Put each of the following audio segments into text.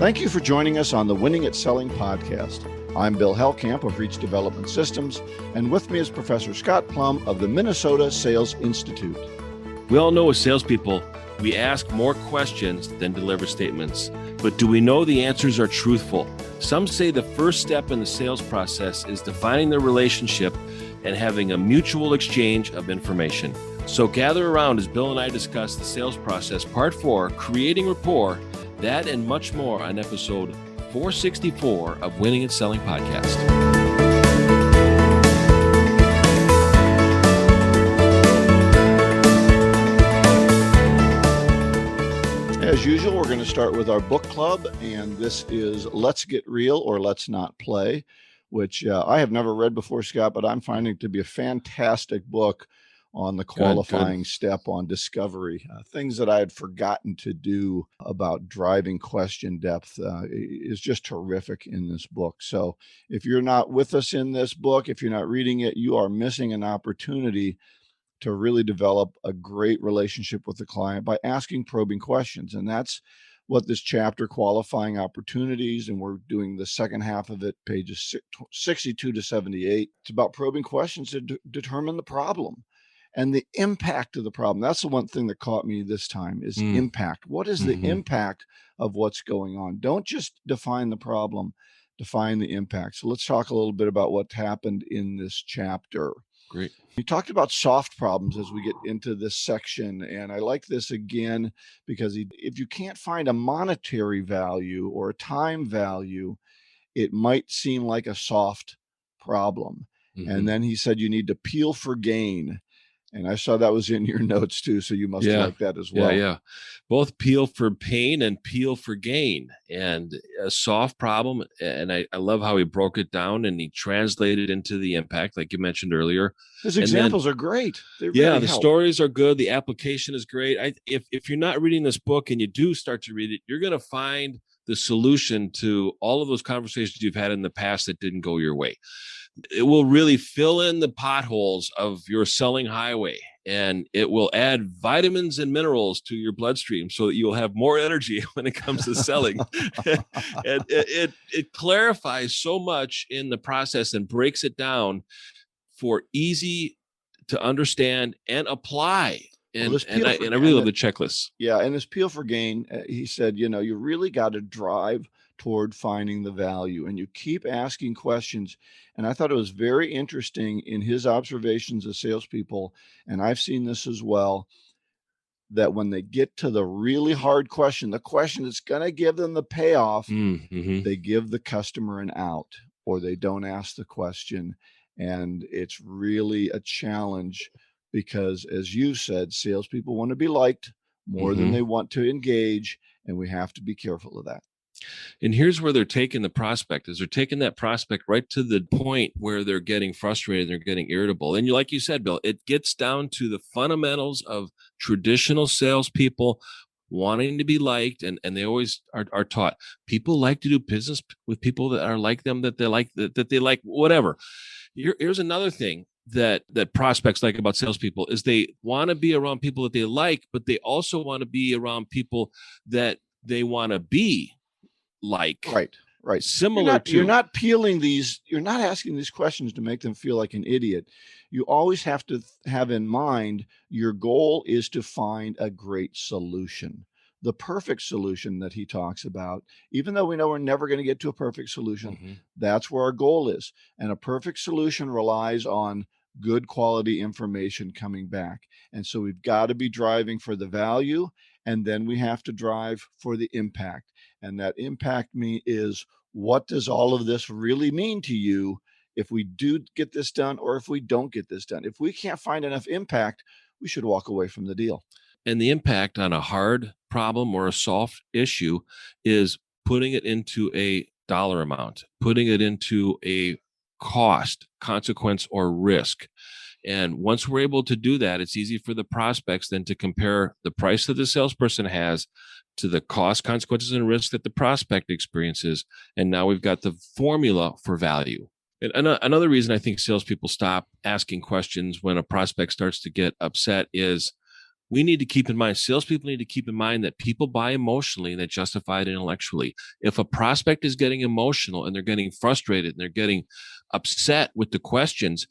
Thank you for joining us on the Winning at Selling podcast. I'm Bill Hellkamp of Reach Development Systems, and with me is Professor Scott Plum of the Minnesota Sales Institute. We all know as salespeople, we ask more questions than deliver statements. But do we know the answers are truthful? Some say the first step in the sales process is defining the relationship and having a mutual exchange of information. So gather around as Bill and I discuss the sales process, part 4, Creating Rapport, that and much more on episode 464 of Winning at Selling podcast. As usual, we're going to start with our book club, and this is Let's Get Real or Let's Not Play, which I have never read before, Scott, but I'm finding to be a fantastic book on the qualifying step on discovery. Things that I had forgotten to do about driving question depth is just terrific in this book. So if you're not with us in this book, if you're not reading it, you are missing an opportunity to really develop a great relationship with the client by asking probing questions. And that's what this chapter, Qualifying Opportunities, and we're doing the second half of it, pages 62 to 78. It's about probing questions to determine the problem and the impact of the problem. That's the one thing that caught me this time is impact. What is the impact of what's going on? Don't just define the problem, define the impact. So let's talk a little bit about what happened in this chapter. Great. We talked about soft problems as we get into this section, and I like this again because if you can't find a monetary value or a time value, it might seem like a soft problem. And then he said you need to peel for gain. And I saw that was in your notes too, so you must like that as well. Yeah. Both peel for pain and peel for gain. And a soft problem, and I love how he broke it down and he translated into the impact, like you mentioned earlier. His examples are great. They really the help. Stories are good. The application is great. If you're not reading this book and you do start to read it, you're going to find the solution to all of those conversations you've had in the past that didn't go your way. It will really fill in the potholes of your selling highway, and it will add vitamins and minerals to your bloodstream so that you'll have more energy when it comes to selling. And it clarifies so much in the process and breaks it down for easy to understand and apply. And I really love the checklists. Yeah. And this peel for gain, he said, you really got to drive toward finding the value, and you keep asking questions. And I thought it was very interesting in his observations of salespeople, and I've seen this as well, that when they get to the really hard question, the question that's going to give them the payoff, they give the customer an out, or they don't ask the question. And it's really a challenge because, as you said, salespeople want to be liked more than they want to engage, and we have to be careful of that. And here's where they're taking the prospect, is they're taking that prospect right to the point where they're getting frustrated, they're getting irritable. And like you said, Bill, it gets down to the fundamentals of traditional salespeople wanting to be liked. And they always are taught people like to do business with people that are like them, that they like whatever. Here's another thing that prospects like about salespeople is they want to be around people that they like, but they also want to be around people that they want to be like. Right. You're not asking these questions to make them feel like an idiot. You always have to have in mind your goal is to find a great solution, the perfect solution that he talks about. Even though we know we're never going to get to a perfect solution, that's where our goal is. And a perfect solution relies on good quality information coming back. And so we've got to be driving for the value, and then we have to drive for the impact. And that impact is, what does all of this really mean to you if we do get this done or if we don't get this done? If we can't find enough impact, we should walk away from the deal. And the impact on a hard problem or a soft issue is putting it into a dollar amount, putting it into a cost, consequence, or risk. And once we're able to do that, it's easy for the prospects then to compare the price that the salesperson has to the cost, consequences, and risks that the prospect experiences. And now we've got the formula for value. And another reason I think salespeople stop asking questions when a prospect starts to get upset is we need to keep in mind, salespeople need to keep in mind that people buy emotionally and they justify it intellectually. If a prospect is getting emotional and they're getting frustrated and they're getting upset with the questions,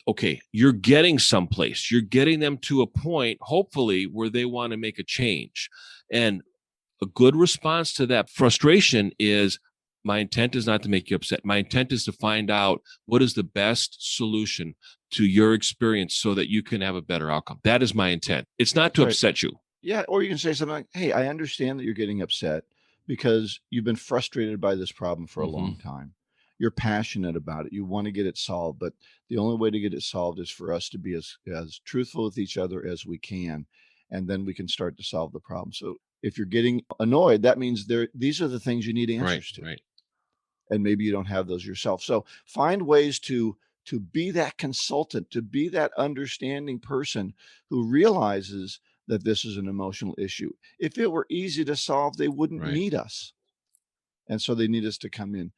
okay, you're getting someplace. You're getting them to a point, hopefully, where they want to make a change. And a good response to that frustration is, my intent is not to make you upset. My intent is to find out what is the best solution to your experience so that you can have a better outcome. That is my intent. It's not to upset you. Yeah. Or you can say something like, hey, I understand that you're getting upset because you've been frustrated by this problem for a long time. You're passionate about it. You want to get it solved, but the only way to get it solved is for us to be as truthful with each other as we can. And then we can start to solve the problem. So if you're getting annoyed, that means these are the things you need answers to. Right. And maybe you don't have those yourself. So find ways to be that consultant, to be that understanding person who realizes that this is an emotional issue. If it were easy to solve, they wouldn't need us. And so they need us to come in.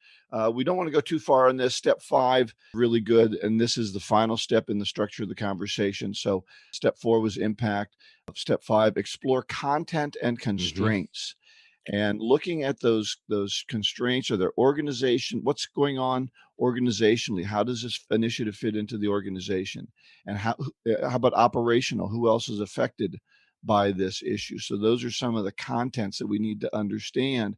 We don't want to go too far on this. Step 5, really good. And this is the final step in the structure of the conversation. So step 4 was impact. Step 5, explore content and constraints. And looking at those constraints or their organization, what's going on organizationally? How does this initiative fit into the organization? And how about operational? Who else is affected by this issue? So those are some of the contents that we need to understand.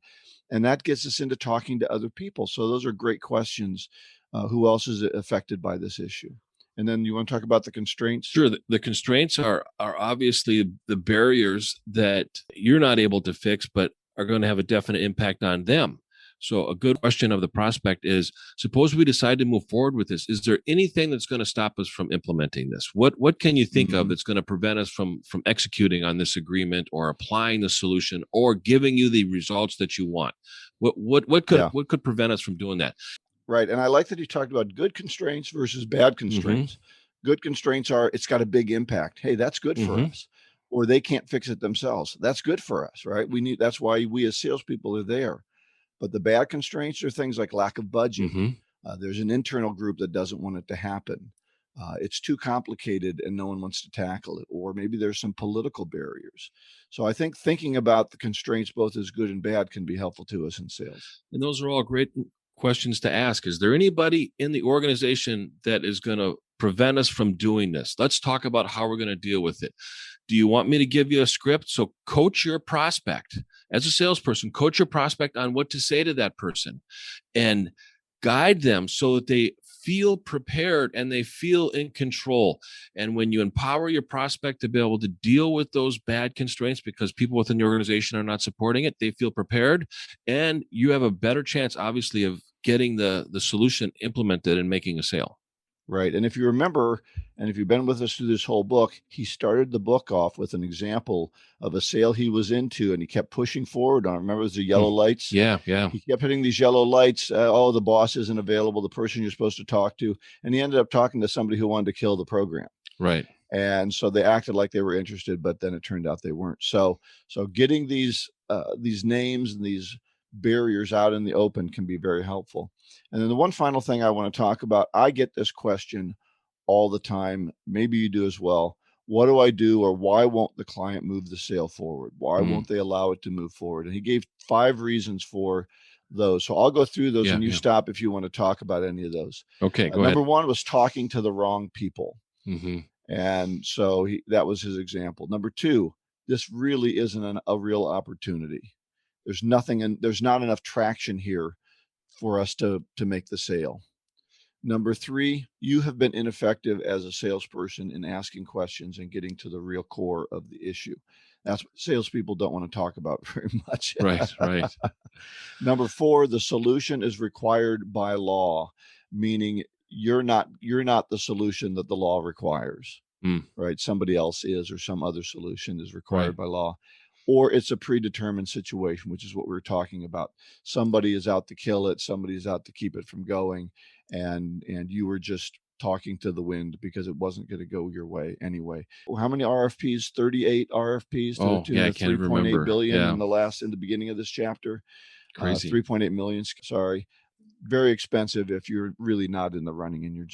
And that gets us into talking to other people. So those are great questions. Who else is affected by this issue? And then you want to talk about the constraints? Sure. The constraints are obviously the barriers that you're not able to fix, but are going to have a definite impact on them. So a good question of the prospect is, suppose we decide to move forward with this. Is there anything that's going to stop us from implementing this? What can you think of that's going to prevent us from executing on this agreement or applying the solution or giving you the results that you want? What could prevent us from doing that? Right. And I like that you talked about good constraints versus bad constraints. Good constraints are, it's got a big impact. Hey, that's good for us. Or they can't fix it themselves. That's good for us, right? That's why we as salespeople are there. But the bad constraints are things like lack of budget. There's an internal group that doesn't want it to happen. It's too complicated and no one wants to tackle it. Or maybe there's some political barriers. So I think thinking about the constraints, both as good and bad, can be helpful to us in sales. And those are all great questions to ask. Is there anybody in the organization that is going to prevent us from doing this? Let's talk about how we're going to deal with it. Do you want me to give you a script? So coach your prospect as a salesperson, coach your prospect on what to say to that person and guide them so that they feel prepared and they feel in control. And when you empower your prospect to be able to deal with those bad constraints because people within the organization are not supporting it, they feel prepared and you have a better chance, obviously, of getting the solution implemented and making a sale. Right. And if you remember, and if you've been with us through this whole book, he started the book off with an example of a sale he was into and he kept pushing forward on. Remember, it was the yellow lights? Yeah. He kept hitting these yellow lights. Oh, the boss isn't available, the person you're supposed to talk to. And he ended up talking to somebody who wanted to kill the program. Right. And so they acted like they were interested, but then it turned out they weren't. So getting these names and these barriers out in the open can be very helpful. And then the one final thing I want to talk about, I get this question all the time. Maybe you do as well. What do I do, or why won't the client move the sale forward? Why won't they allow it to move forward? And he gave 5 reasons for those. So I'll go through those and you stop if you want to talk about any of those. Okay, go ahead. Number 1 was talking to the wrong people. And so that was his example. Number 2, this really isn't a real opportunity. There's not enough traction here for us to make the sale. Number 3, you have been ineffective as a salesperson in asking questions and getting to the real core of the issue. That's what salespeople don't want to talk about very much. Right. Number 4, the solution is required by law, meaning you're not the solution that the law requires, right? Somebody else is, or some other solution is required by law. Or it's a predetermined situation, which is what we were talking about. Somebody is out to kill it. Somebody is out to keep it from going. And you were just talking to the wind because it wasn't going to go your way anyway. Well, how many RFPs? 38 RFPs to the tune of 3.8 billion in the beginning of this chapter. Crazy. 3.8 million. Sorry. Very expensive if you're really not in the running and you're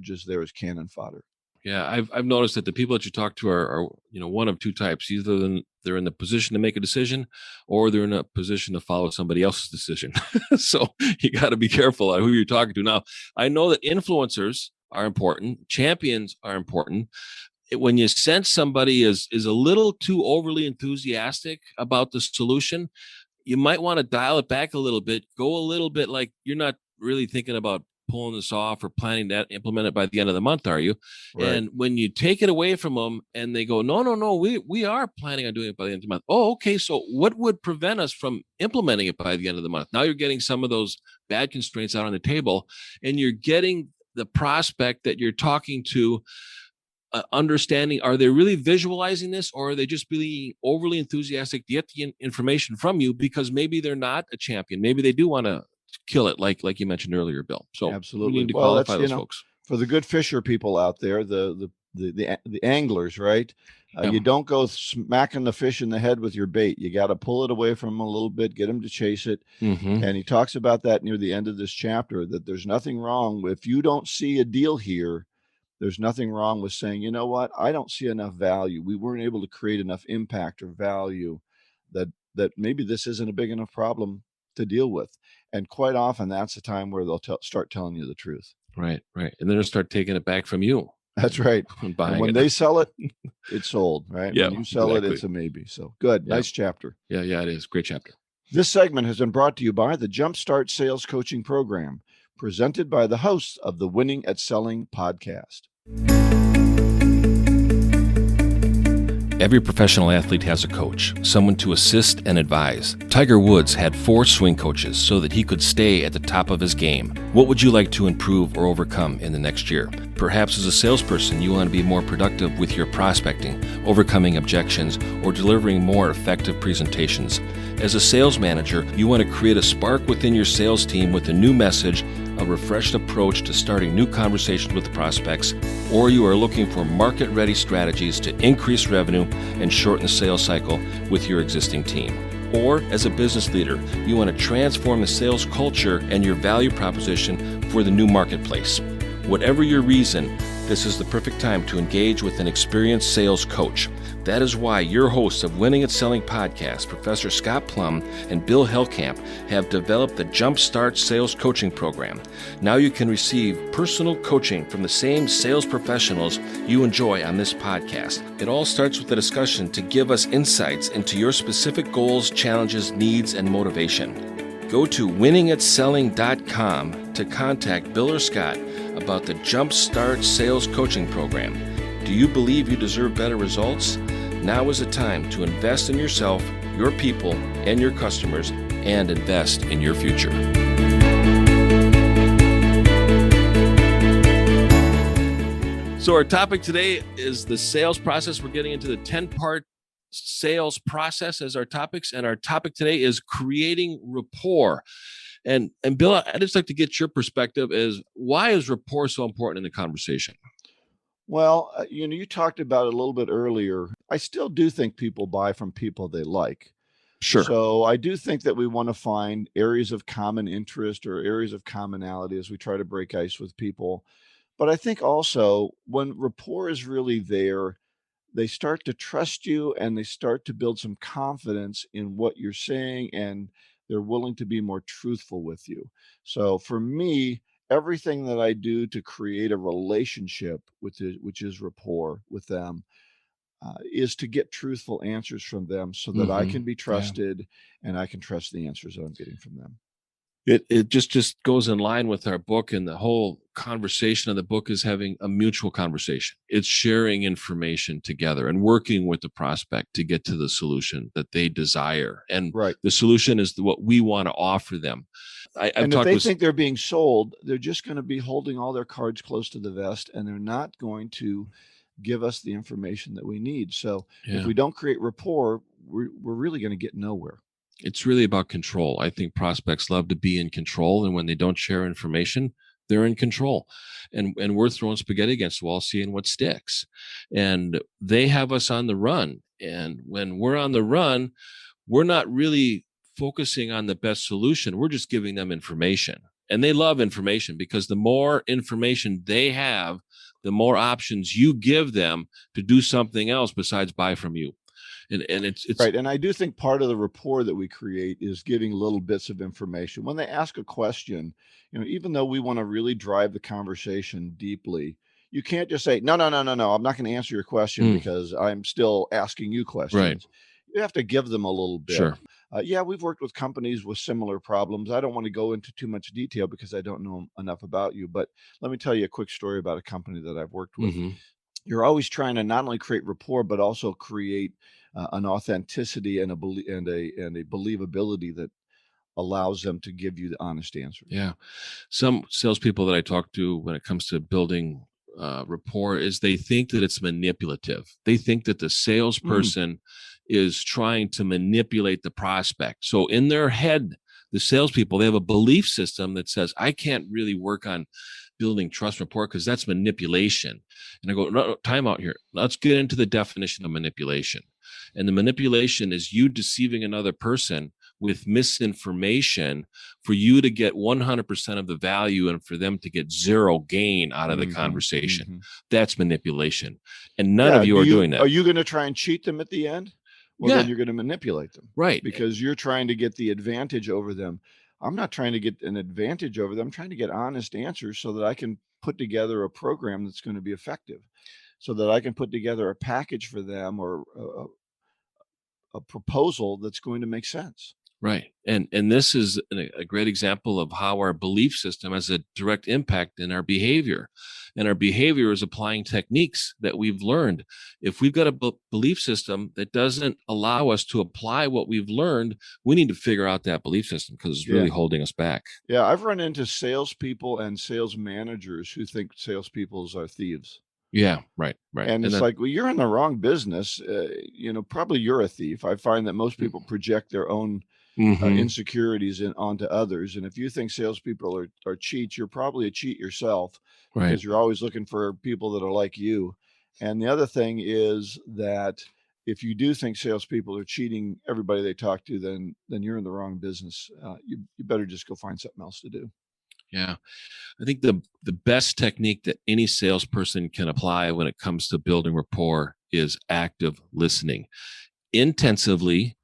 just there as cannon fodder. Yeah, I've noticed that the people that you talk to are one of two types. Either they're in the position to make a decision, or they're in a position to follow somebody else's decision. So you got to be careful on who you're talking to. Now, I know that influencers are important, champions are important. When you sense somebody is a little too overly enthusiastic about the solution, you might want to dial it back a little bit, go a little bit like you're not really thinking about pulling this off or planning to implement it by the end of the month, are you? Right. And when you take it away from them and they go, no, we are planning on doing it by the end of the month. Oh, okay. So what would prevent us from implementing it by the end of the month? Now you're getting some of those bad constraints out on the table, and you're getting the prospect that you're talking to understanding, are they really visualizing this, or are they just being overly enthusiastic to get the information from you because maybe they're not a champion, maybe they do want to kill it, like you mentioned earlier, Bill. So we Absolutely. need to Well, qualify that's, those folks. for the good fisher people out there, the anglers, right? Yep. You don't go smacking the fish in the head with your bait. You got to pull it away from them a little bit, get them to chase it. Mm-hmm. And he talks about that near the end of this chapter, that there's nothing wrong if you don't see a deal here. There's nothing wrong with saying, you know what, I don't see enough value. We weren't able to create enough impact or value that maybe this isn't a big enough problem to deal with. And quite often that's the time where they'll start telling you the truth. Right. And then they'll start taking it back from you. That's right. And when they sell it, it's sold, right? Yeah, when you sell exactly. it, it's a maybe. So good. Yeah. Nice chapter. Yeah, it is. Great chapter. This segment has been brought to you by the Jumpstart Sales Coaching Program, presented by the hosts of the Winning at Selling podcast. Every professional athlete has a coach, someone to assist and advise. Tiger Woods had 4 swing coaches so that he could stay at the top of his game. What would you like to improve or overcome in the next year? Perhaps as a salesperson, you want to be more productive with your prospecting, overcoming objections, or delivering more effective presentations. As a sales manager, you want to create a spark within your sales team with a new message, a refreshed approach to starting new conversations with prospects, or you are looking for market-ready strategies to increase revenue and shorten the sales cycle with your existing team. Or as a business leader, you want to transform the sales culture and your value proposition for the new marketplace. Whatever your reason, this is the perfect time to engage with an experienced sales coach. That is why your hosts of Winning at Selling podcast, Professor Scott Plum and Bill Hellkamp, have developed the Jumpstart Sales Coaching Program. Now you can receive personal coaching from the same sales professionals you enjoy on this podcast. It all starts with a discussion to give us insights into your specific goals, challenges, needs, and motivation. Go to winningatselling.com to contact Bill or Scott about the Jumpstart Sales Coaching Program. Do you believe you deserve better results? Now is the time to invest in yourself, your people, and your customers, and invest in your future. So our topic today is the sales process. We're getting into the 10-part sales process as our topics, and our topic today is creating rapport. And Bill, I'd just like to get your perspective as why is rapport so important in the conversation? Well, you talked about it a little bit earlier. I still do think people buy from people they like. Sure. So I do think that we want to find areas of common interest or areas of commonality as we try to break ice with people. But I think also when rapport is really there, they start to trust you and they start to build some confidence in what you're saying, and they're willing to be more truthful with you. So for me, everything that I do to create a relationship with it, which is rapport with them, is to get truthful answers from them so that I can be trusted and I can trust the answers that I'm getting from them. It just goes in line with our book, and the whole conversation of the book is having a mutual conversation. It's sharing information together and working with the prospect to get to the solution that they desire. And the solution is what we want to offer them. And if they think they're being sold, they're just going to be holding all their cards close to the vest, and they're not going to give us the information that we need. So if we don't create rapport, we're really going to get nowhere. It's really about control. I think prospects love to be in control, and when they don't share information, they're in control. And we're throwing spaghetti against the wall, seeing what sticks. And they have us on the run. And when we're on the run, we're not really focusing on the best solution. We're just giving them information. And they love information because the more information they have, the more options you give them to do something else besides buy from you. And it's right. And I do think part of the rapport that we create is giving little bits of information. When they ask a question, even though we want to really drive the conversation deeply, you can't just say, no, I'm not going to answer your question because I'm still asking you questions. Right. You have to give them a little bit. Sure. Yeah, we've worked with companies with similar problems. I don't want to go into too much detail because I don't know enough about you, but let me tell you a quick story about a company that I've worked with. You're always trying to not only create rapport, but also create an authenticity and a believability that allows them to give you the honest answer. Yeah. Some salespeople that I talk to when it comes to building rapport is they think that it's manipulative. They think that the salesperson is trying to manipulate the prospect. So in their head, the salespeople, they have a belief system that says, I can't really work on building trust rapport because that's manipulation. And I go, no, time out here. Let's get into the definition of manipulation. And the manipulation is you deceiving another person with misinformation for you to get 100% of the value and for them to get zero gain out of the conversation. That's manipulation. And none of you are doing that. Are you going to try and cheat them at the end? Well, then you're going to manipulate them. Right. Because you're trying to get the advantage over them. I'm not trying to get an advantage over them. I'm trying to get honest answers so that I can put together a program that's going to be effective, so that I can put together a package for them or a proposal that's going to make sense. Right. And this is a great example of how our belief system has a direct impact in our behavior. And our behavior is applying techniques that we've learned. If we've got a belief system that doesn't allow us to apply what we've learned, we need to figure out that belief system because it's really holding us back. Yeah, I've run into salespeople and sales managers who think salespeople are thieves. Yeah, right. And it's like, well, you're in the wrong business. Probably you're a thief. I find that most people project their own insecurities onto others. And if you think salespeople are cheats, you're probably a cheat yourself because you're always looking for people that are like you. And the other thing is that if you do think salespeople are cheating everybody they talk to, then you're in the wrong business. You better just go find something else to do. Yeah. I think the best technique that any salesperson can apply when it comes to building rapport is active listening. Intensively,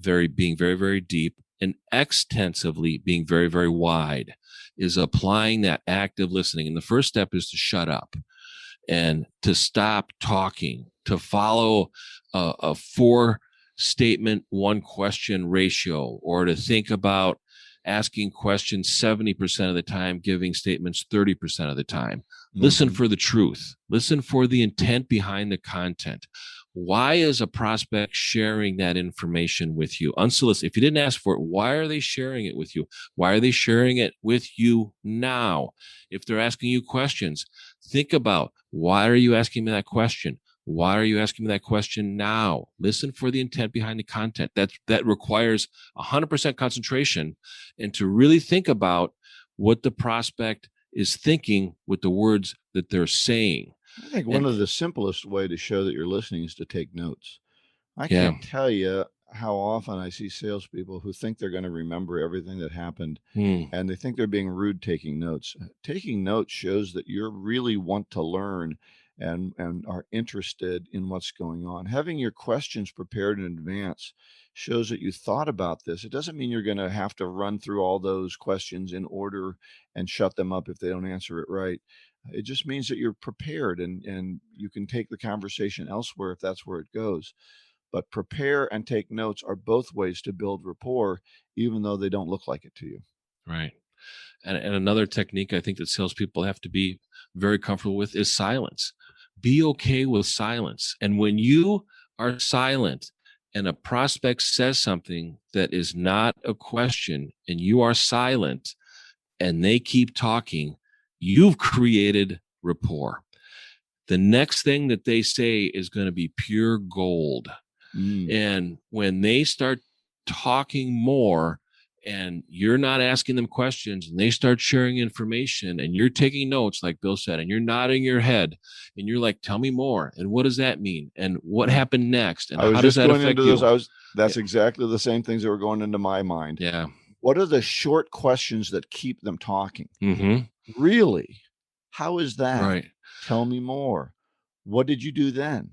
being very, very deep, and extensively being very, very wide is applying that active listening. And the first step is to shut up and to stop talking, to follow a 4-statement, 1-question ratio, or to think about asking questions 70% of the time, giving statements 30% of the time. Listen for the truth. Listen for the intent behind the content. Why is a prospect sharing that information with you? Unsolicited. If you didn't ask for it, why are they sharing it with you? Why are they sharing it with you now? If they're asking you questions, think about, why are you asking me that question? Why are you asking me that question now? Listen for the intent behind the content. That requires 100% concentration and to really think about what the prospect is thinking with the words that they're saying. I think one of the simplest way to show that you're listening is to take notes. I can't tell you how often I see salespeople who think they're going to remember everything that happened and they think they're being rude taking notes. Taking notes shows that you really want to learn and are interested in what's going on. Having your questions prepared in advance shows that you thought about this. It doesn't mean you're going to have to run through all those questions in order and shut them up if they don't answer it right. It just means that you're prepared and you can take the conversation elsewhere if that's where it goes. But prepare and take notes are both ways to build rapport, even though they don't look like it to you. Right. And another technique I think that salespeople have to be very comfortable with is silence. Be okay with silence. And when you are silent and a prospect says something that is not a question and you are silent and they keep talking, you've created rapport. The next thing that they say is going to be pure gold. And when they start talking more and you're not asking them questions and they start sharing information and you're taking notes, like Bill said, and you're nodding your head and you're like, tell me more. And what does that mean? And what happened next? And how does that affect you? That's exactly the same things that were going into my mind. Yeah. What are the short questions that keep them talking? Really? How is that? Right. Tell me more. What did you do then?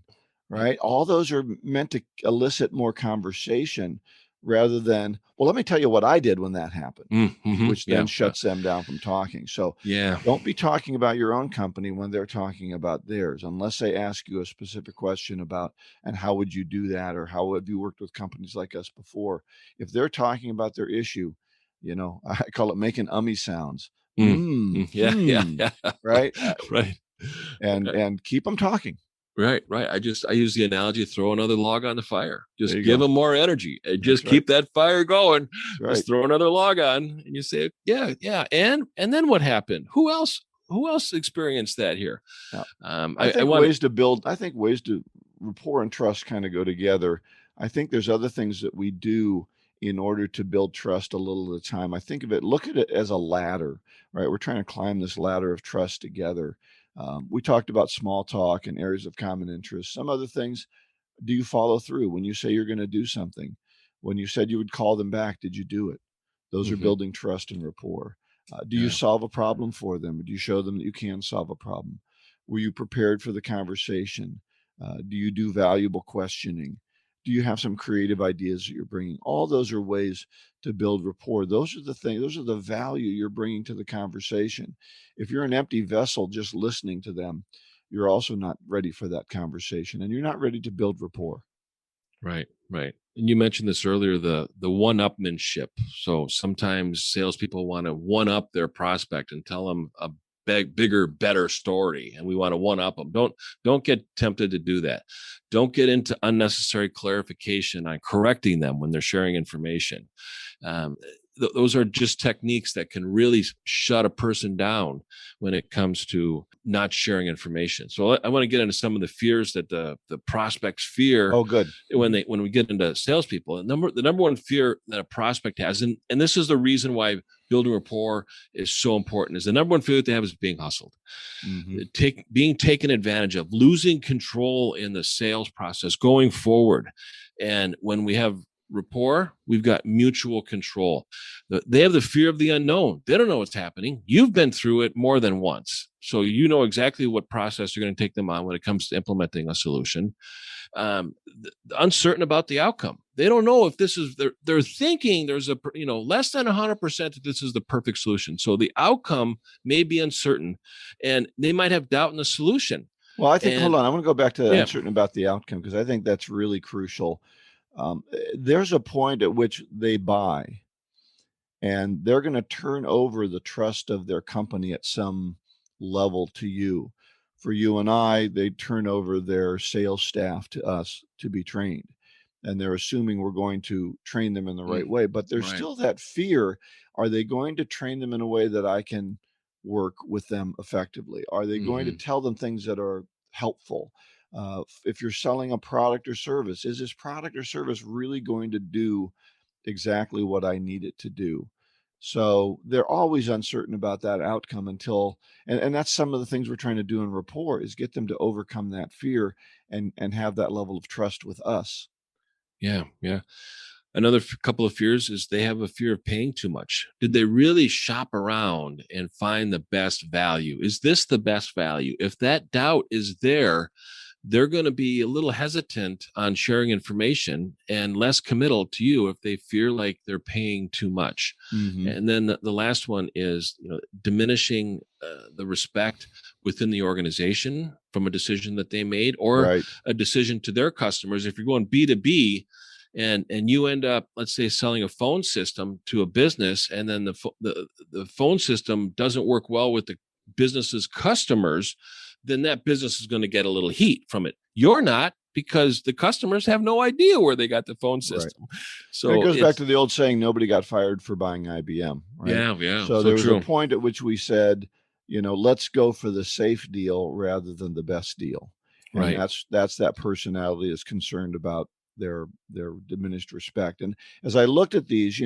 Right? All those are meant to elicit more conversation rather than, well, let me tell you what I did when that happened, Mm-hmm. which then shuts them down from talking. So Yeah. don't be talking about your own company when they're talking about theirs, unless they ask you a specific question about, and how would you do that? Or how have you worked with companies like us before? If they're talking about their issue, I call it making sounds. Yeah, yeah. Right. Right. And keep them talking. Right. I use the analogy, throw another log on the fire. Just give them more energy and just keep that fire going. Just throw another log on, and you say, yeah. And then what happened? Who else experienced that here? Yeah. I think ways to rapport and trust kind of go together. I think there's other things that we do in order to build trust a little at a time. Look at it as a ladder, right? We're trying to climb this ladder of trust together. We talked about small talk and areas of common interest. Some other things, do you follow through when you say you're going to do something? When you said you would call them back, did you do it? Those are building trust and rapport. Do you solve a problem for them? Do you show them that you can solve a problem? Were you prepared for the conversation? Do you do valuable questioning? Do you have some creative ideas that you're bringing? All those are ways to build rapport. Those are the things, those are the value you're bringing to the conversation. If you're an empty vessel just listening to them, you're also not ready for that conversation, and you're not ready to build rapport. Right. And you mentioned this earlier, the one-upmanship. So sometimes salespeople want to one-up their prospect and tell them a bigger, better story, and we want to one-up them. Don't get tempted to do that. Don't get into unnecessary clarification on correcting them when they're sharing information. Those are just techniques that can really shut a person down when it comes to not sharing information. So I want to get into some of the fears that the prospects fear. Oh, good. When we get into salespeople, the number one fear that a prospect has, and this is the reason why building rapport is so important, is the number one fear that they have is being hustled, being taken advantage of, losing control in the sales process going forward. And when we have rapport, we've got mutual control. They have the fear of the unknown. They don't know what's happening. You've been through it more than once, so you know exactly what process you're going to take them on when it comes to implementing a solution. Uncertain about the outcome. They don't know if this is, they're thinking there's a less than 100% that this is the perfect solution. So the outcome may be uncertain, and they might have doubt in the solution. Well, I think, hold on, I want to go back to uncertain about the outcome, because I think that's really crucial. There's a point at which they buy, and they're going to turn over the trust of their company at some level to you. For you and I, they turn over their sales staff to us to be trained, and they're assuming we're going to train them in the right way. But there's still that fear. Are they going to train them in a way that I can work with them effectively? Are they going to tell them things that are helpful? If you're selling a product or service, is this product or service really going to do exactly what I need it to do? So they're always uncertain about that outcome until, and that's some of the things we're trying to do in rapport, is get them to overcome that fear and have that level of trust with us. Yeah. Another couple of fears is they have a fear of paying too much. Did they really shop around and find the best value? Is this the best value? If that doubt is there, they're going to be a little hesitant on sharing information and less committal to you if they fear like they're paying too much. And then the last one is diminishing the respect within the organization from a decision that they made, or a decision to their customers. If you're going B2B, and you end up, let's say, selling a phone system to a business, and then the phone system doesn't work well with the business's customers, then that business is going to get a little heat from it. You're not, because the customers have no idea where they got the phone system. So it goes back to the old saying, nobody got fired for buying IBM. Right? Yeah. So there was a point at which we said, let's go for the safe deal rather than the best deal. And that's that personality is concerned about their diminished respect. And as I looked at these,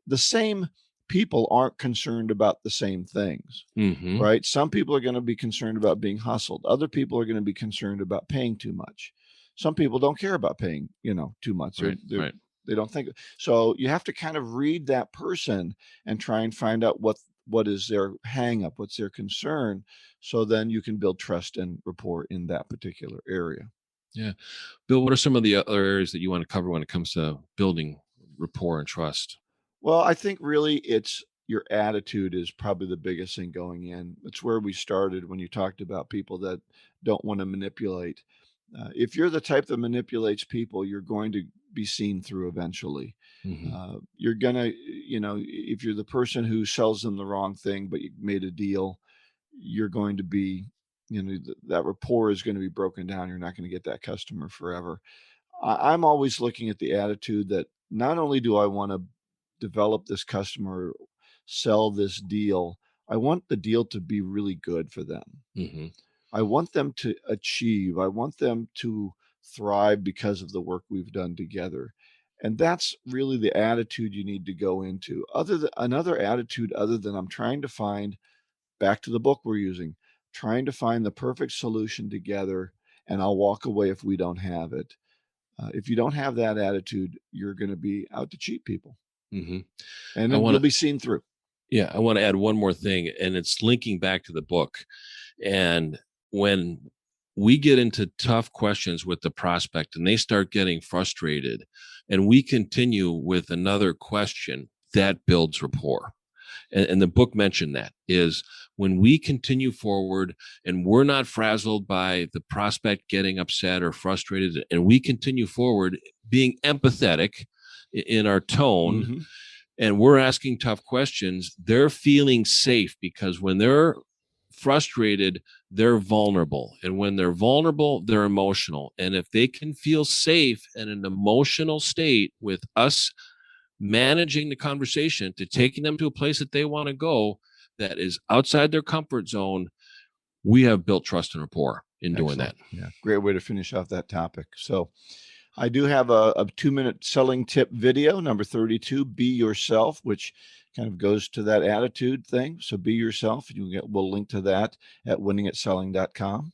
the same people aren't concerned about the same things, right? Some people are going to be concerned about being hustled. Other people are going to be concerned about paying too much. Some people don't care about paying, too much. They don't think. So you have to kind of read that person and try and find out what what is their hang up, what's their concern. So then you can build trust and rapport in that particular area. Yeah. Bill, what are some of the other areas that you want to cover when it comes to building rapport and trust? Well, I think really it's your attitude is probably the biggest thing going in. It's where we started when you talked about people that don't want to manipulate. If you're the type that manipulates people, you're going to be seen through eventually. You're going to, if you're the person who sells them the wrong thing, but you made a deal, you're going to be, that rapport is going to be broken down. You're not going to get that customer forever. I'm always looking at the attitude that not only do I want to develop this customer, sell this deal, I want the deal to be really good for them. I want them to achieve, I want them to thrive because of the work we've done together. And that's really the attitude you need to go into. Another attitude other than I'm trying to find, back to the book we're using, trying to find the perfect solution together, and I'll walk away if we don't have it. If you don't have that attitude, you're going to be out to cheat people, and you'll be seen through. Yeah, I want to add one more thing, and it's linking back to the book. And when we get into tough questions with the prospect and they start getting frustrated, and we continue with another question, that builds rapport. And the book mentioned that is when we continue forward and we're not frazzled by the prospect getting upset or frustrated, and we continue forward being empathetic in our tone, and we're asking tough questions, they're feeling safe, because when they're frustrated, they're vulnerable. And when they're vulnerable, they're emotional. And if they can feel safe in an emotional state with us managing the conversation to taking them to a place that they want to go that is outside their comfort zone, we have built trust and rapport in doing that. Yeah, great way to finish off that topic. So I do have a 2-minute selling tip video, number 32, Be Yourself, which kind of goes to that attitude thing. So be yourself. We'll link to that at winningatselling.com.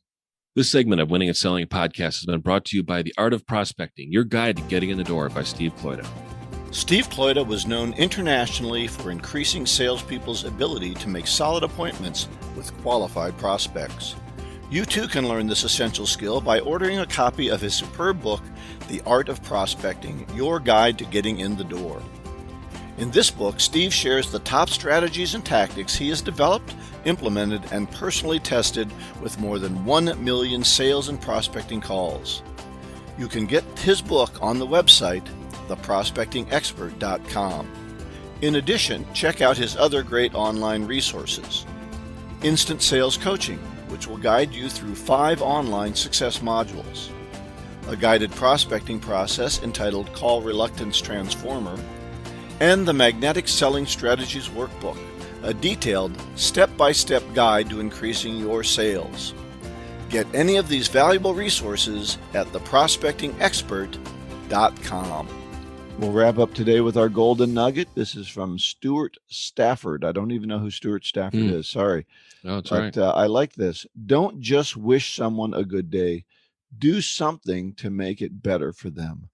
This segment of Winning at Selling podcast has been brought to you by The Art of Prospecting, your guide to getting in the door, by Steve Kloida. Steve Kloida was known internationally for increasing salespeople's ability to make solid appointments with qualified prospects. You too can learn this essential skill by ordering a copy of his superb book, The Art of Prospecting, your guide to getting in the door. In this book, Steve shares the top strategies and tactics he has developed, implemented, and personally tested with more than 1 million sales and prospecting calls. You can get his book on the website, theprospectingexpert.com. In addition, check out his other great online resources. Instant Sales Coaching, which will guide you through 5 online success modules. A guided prospecting process entitled Call Reluctance Transformer. And the Magnetic Selling Strategies Workbook, a detailed step-by-step guide to increasing your sales. Get any of these valuable resources at theprospectingexpert.com. We'll wrap up today with our golden nugget. This is from Stuart Stafford. I don't even know who Stuart Stafford is. Sorry. No, that's right. I like this. Don't just wish someone a good day. Do something to make it better for them.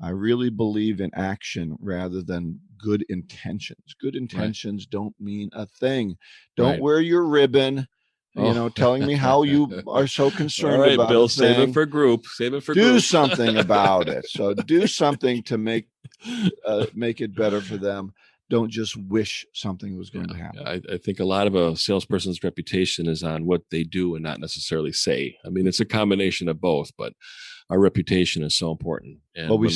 I really believe in action rather than good intentions. Good intentions don't mean a thing. Don't wear your ribbon, telling me how you are so concerned about Bill, it. Save it for group. Do something about it. So do something to make it better for them. Don't just wish something was going to happen. I think a lot of a salesperson's reputation is on what they do and not necessarily say. I mean, it's a combination of both, but our reputation is so important. And well, we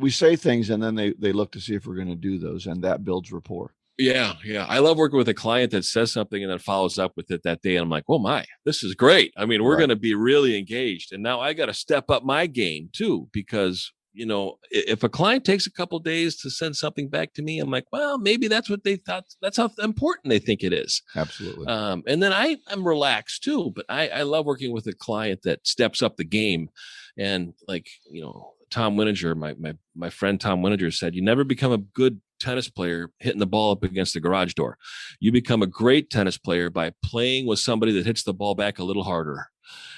say things, and then they look to see if we're going to do those, and that builds rapport. Yeah. I love working with a client that says something and then follows up with it that day. And I'm like, oh my, this is great. I mean, we're going to be really engaged. And now I got to step up my game too, because if a client takes a couple of days to send something back to me, I'm like, well, maybe that's what they thought. That's how important they think it is. Absolutely. And then I'm relaxed too, but I love working with a client that steps up the game. And Tom Wininger, my friend Tom Wininger said, you never become a good tennis player hitting the ball up against the garage door. You become a great tennis player by playing with somebody that hits the ball back a little harder.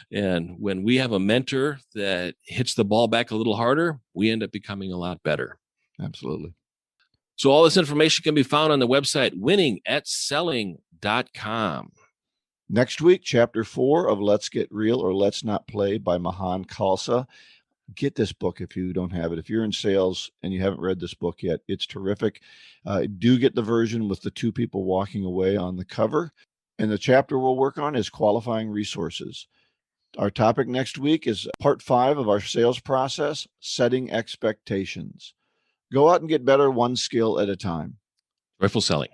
And when we have a mentor that hits the ball back a little harder, we end up becoming a lot better. Absolutely. So all this information can be found on the website winningatselling.com. Next week, chapter 4 of Let's Get Real or Let's Not Play by Mahan Khalsa. Get this book if you don't have it. If you're in sales and you haven't read this book yet, it's terrific. Do get the version with the two people walking away on the cover. And the chapter we'll work on is qualifying resources. Our topic next week is part 5 of our sales process, setting expectations. Go out and get better one skill at a time. Joyful selling.